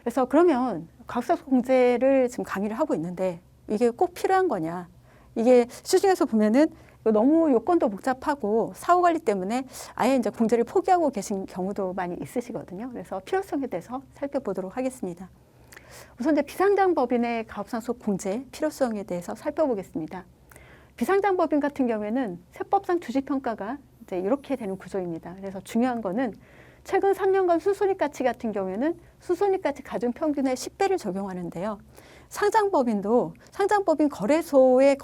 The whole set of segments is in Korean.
그래서 그러면 가급적 공제를 지금 강의를 하고 있는데 이게 꼭 필요한 거냐? 이게 시중에서 보면은 너무 요건도 복잡하고 사후 관리 때문에 아예 이제 공제를 포기하고 계신 경우도 많이 있으시거든요. 그래서 필요성에 대해서 살펴보도록 하겠습니다. 우선 이제 비상장법인의 가업상속 공제 필요성에 대해서 살펴보겠습니다. 비상장법인 같은 경우에는 세법상 주식평가가 이제 이렇게 되는 구조입니다. 그래서 중요한 거는 최근 3년간 순손익가치 같은 경우에는 순손익가치 가중평균의 10배를 적용하는데요. 상장법인도 상장법인 거래소에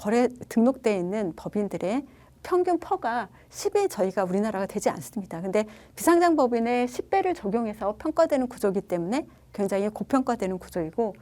등록되어 있는 법인들의 평균 퍼가 10이 저희가 우리나라가 되지 않습니다. 근데 비상장법인의 10배를 적용해서 평가되는 구조이기 때문에 굉장히 고평가되는 구조이고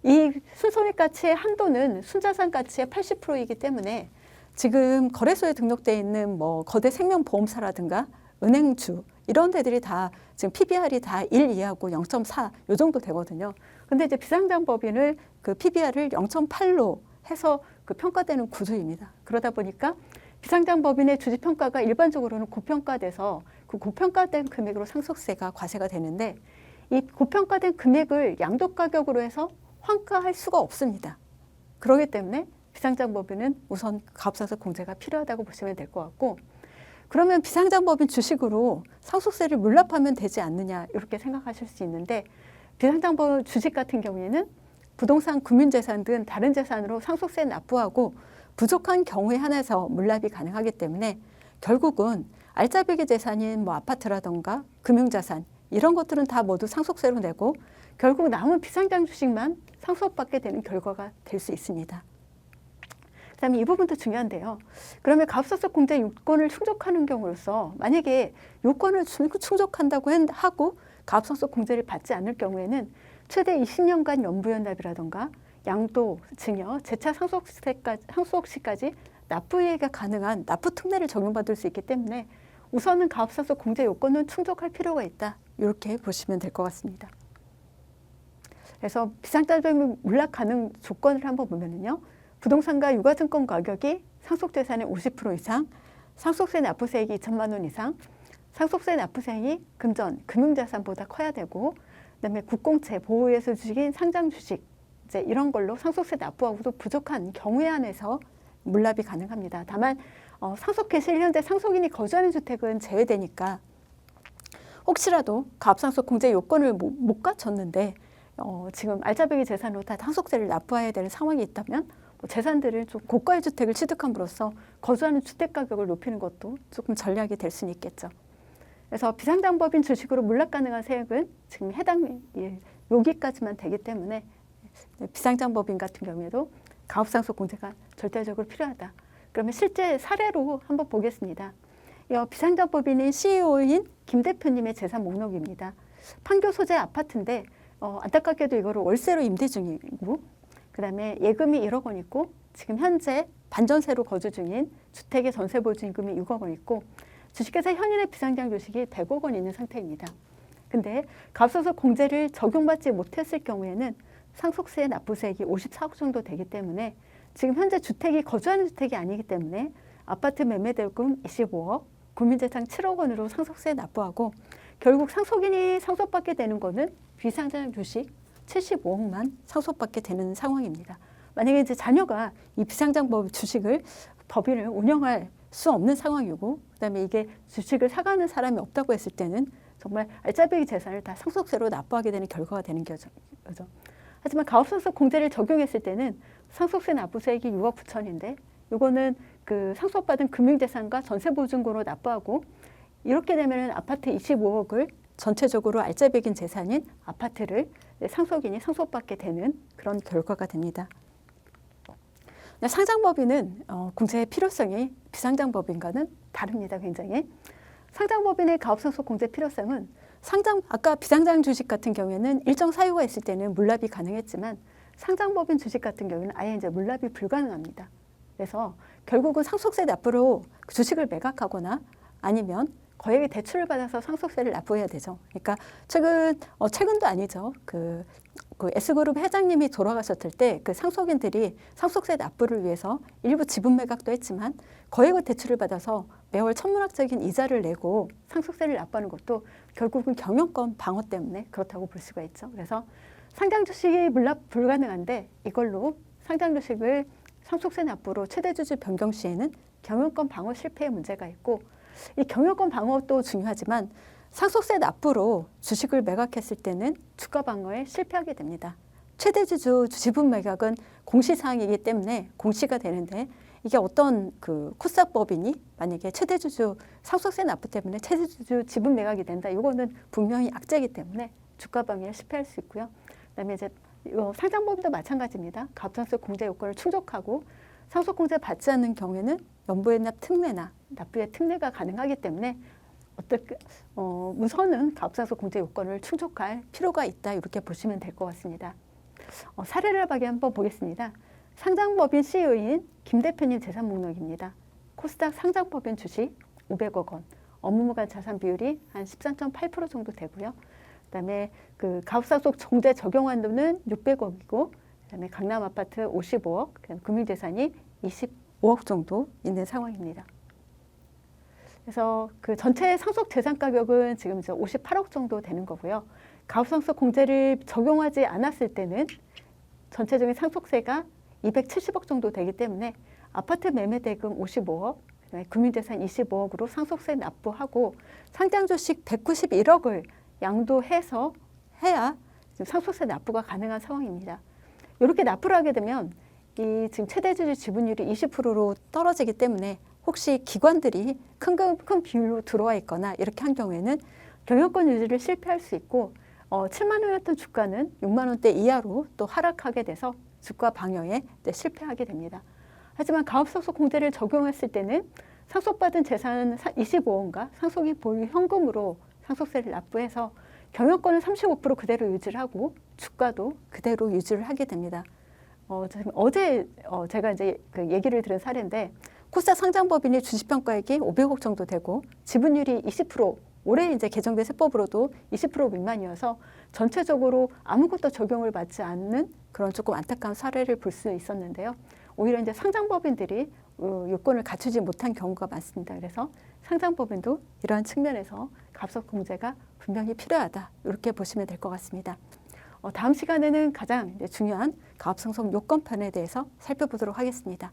이 순손익가치의 한도는 순자산가치의 80%이기 때문에 지금 거래소에 등록되어 있는 뭐 거대 생명보험사라든가 은행주 이런 데들이 다 지금 PBR이 다 1 이하고 0.4 요 정도 되거든요. 근데 이제 비상장법인을 그 PBR을 0.8로 해서 그 평가되는 구조입니다. 그러다 보니까 비상장법인의 주식평가가 일반적으로는 고평가돼서 그 고평가된 금액으로 상속세가 과세가 되는데 이 고평가된 금액을 양도가격으로 해서 환가할 수가 없습니다. 그렇기 때문에 비상장법인은 우선 가업상속 공제가 필요하다고 보시면 될 것 같고 그러면 비상장법인 주식으로 상속세를 물납하면 되지 않느냐 이렇게 생각하실 수 있는데 비상장법인 주식 같은 경우에는 부동산, 금융재산 등 다른 재산으로 상속세 납부하고 부족한 경우에 한해서 물납이 가능하기 때문에 결국은 알짜배기 재산인 뭐 아파트라던가 금융자산 이런 것들은 다 모두 상속세로 내고 결국 남은 비상장 주식만 상속받게 되는 결과가 될 수 있습니다. 그다음에 이 부분도 중요한데요. 그러면 가업상속 공제 요건을 충족하는 경우로서 만약에 요건을 충족한다고 하고 가업상속 공제를 받지 않을 경우에는 최대 20년간 연부연납이라던가 양도, 증여, 재차 상속 시까지 납부이해가 가능한 납부 특례를 적용받을 수 있기 때문에 우선은 가업상속 공제 요건은 충족할 필요가 있다. 이렇게 보시면 될 것 같습니다. 그래서 비상장법인 물납 가능 조건을 한번 보면은요. 부동산과 유가증권 가격이 상속재산의 50% 이상, 상속세 납부세액이 2천만 원 이상, 상속세 납부세액이 금전, 금융자산보다 커야 되고 그다음에 국공채, 보호예술 주식인 상장 주식 이제 이런 걸로 상속세 납부하고도 부족한 경우에 한해서 물납이 가능합니다. 다만 상속 개시 현재 상속인이 거주하는 주택은 제외되니까 혹시라도 가업상속 공제 요건을 못 갖췄는데 지금 알짜배기 재산으로 다 상속세를 납부해야 되는 상황이 있다면 재산들을 좀 고가의 주택을 취득함으로써 거주하는 주택 가격을 높이는 것도 조금 전략이 될 수는 있겠죠. 그래서 비상장법인 주식으로 물납 가능한 세액은 지금 해당 여기까지만 되기 때문에 비상장법인 같은 경우에도 가업상속 공제가 절대적으로 필요하다. 그러면 실제 사례로 한번 보겠습니다. 비상장법인인 CEO인 김 대표님의 재산 목록입니다. 판교 소재 아파트인데 안타깝게도 이거를 월세로 임대 중이고 그다음에 예금이 1억 원 있고 지금 현재 반전세로 거주 중인 주택의 전세 보증금이 6억 원 있고 주식회사 현인의 비상장 주식이 100억 원 있는 상태입니다. 근데 가업상속 공제를 적용받지 못했을 경우에는 상속세 납부세액이 54억 정도 되기 때문에 지금 현재 주택이 거주하는 주택이 아니기 때문에 아파트 매매대금 25억, 국민재산 7억 원으로 상속세 납부하고 결국 상속인이 상속받게 되는 거는 비상장 주식 75억만 상속받게 되는 상황입니다. 만약에 이제 자녀가 이 비상장법 주식을 법인을 운영할 수 없는 상황이고 그다음에 이게 주식을 사가는 사람이 없다고 했을 때는 정말 알짜배기 재산을 다 상속세로 납부하게 되는 결과가 되는 거죠. 하지만 가업상속 공제를 적용했을 때는 상속세 납부세액이 6억 9천인데 이거는 그 상속받은 금융재산과 전세보증금으로 납부하고 이렇게 되면 아파트 25억을 전체적으로 알짜배기 재산인 아파트를 상속인이 상속받게 되는 그런 결과가 됩니다. 상장법인은 공제의 필요성이 비상장법인과는 다릅니다. 굉장히. 상장법인의 가업상속 공제 필요성은 아까 비상장 주식 같은 경우에는 일정 사유가 있을 때는 물납이 가능했지만 상장법인 주식 같은 경우는 아예 이제 물납이 불가능합니다. 그래서 결국은 상속세 납부로 주식을 매각하거나 아니면 거액의 대출을 받아서 상속세를 납부해야 되죠. 그러니까 최근도 아니죠. 그 S그룹 회장님이 돌아가셨을 때 그 상속인들이 상속세 납부를 위해서 일부 지분 매각도 했지만 거액의 대출을 받아서 매월 천문학적인 이자를 내고 상속세를 납부하는 것도 결국은 경영권 방어 때문에 그렇다고 볼 수가 있죠. 그래서 상장 주식이 물납 불가능한데 이걸로 상장 주식을 상속세 납부로 최대 주주 변경 시에는 경영권 방어 실패의 문제가 있고, 이 경영권 방어도 중요하지만 상속세 납부로 주식을 매각했을 때는 주가 방어에 실패하게 됩니다. 최대 주주 지분 매각은 공시사항이기 때문에 공시가 되는데, 이게 어떤 그 코스닥법인이 만약에 최대 주주 상속세 납부 때문에 최대 주주 지분 매각이 된다, 이거는 분명히 악재이기 때문에 주가 방어에 실패할 수 있고요. 그다음에 이제 상장법인도 마찬가지입니다. 가압상속 공제 요건을 충족하고 상속 공제 받지 않는 경우에는 연부외납 특례나 납부의 특례가 가능하기 때문에 우선은 가압상속 공제 요건을 충족할 필요가 있다, 이렇게 보시면 될 것 같습니다. 사례를 한번 보겠습니다. 상장법인 CEO인 김 대표님 재산 목록입니다. 코스닥 상장법인 주식 500억 원, 업무무관 자산 비율이 한 13.8% 정도 되고요. 그다음에 그 가압상속 공제 적용 한도는 600억이고, 그다음에 강남 아파트 55억, 금융재산이 25억 정도 있는 상황입니다. 그래서 그 전체 상속 재산 가격은 지금 이제 58억 정도 되는 거고요. 가압상속 공제를 적용하지 않았을 때는 전체적인 상속세가 270억 정도 되기 때문에 아파트 매매 대금 55억, 금융재산 25억으로 상속세 납부하고 상장 주식 191억을 양도해서 해야 지금 상속세 납부가 가능한 상황입니다. 이렇게 납부를 하게 되면 이 지금 최대 주주 지분율이 20%로 떨어지기 때문에 혹시 기관들이 큰 비율로 들어와 있거나 이렇게 한 경우에는 경영권 유지를 실패할 수 있고, 7만 원이었던 주가는 6만 원대 이하로 또 하락하게 돼서 주가 방어에 실패하게 됩니다. 하지만 가압상속 공제를 적용했을 때는 상속받은 재산 25억인가 상속이 보유 현금으로 상속세를 납부해서 경영권은 35% 그대로 유지를 하고 주가도 그대로 유지를 하게 됩니다. 어제 제가 이제 그 얘기를 들은 사례인데, 코스닥 상장법인이 주식평가액이 500억 정도 되고 지분율이 20%, 올해 이제 개정된 세법으로도 20% 미만이어서 전체적으로 아무것도 적용을 받지 않는 그런 조금 안타까운 사례를 볼 수 있었는데요. 오히려 이제 상장법인들이 요건을 갖추지 못한 경우가 많습니다. 그래서 상장법인도 이러한 측면에서 가압상속 공제가 분명히 필요하다, 이렇게 보시면 될 것 같습니다. 다음 시간에는 가장 중요한 가압상속 요건편에 대해서 살펴보도록 하겠습니다.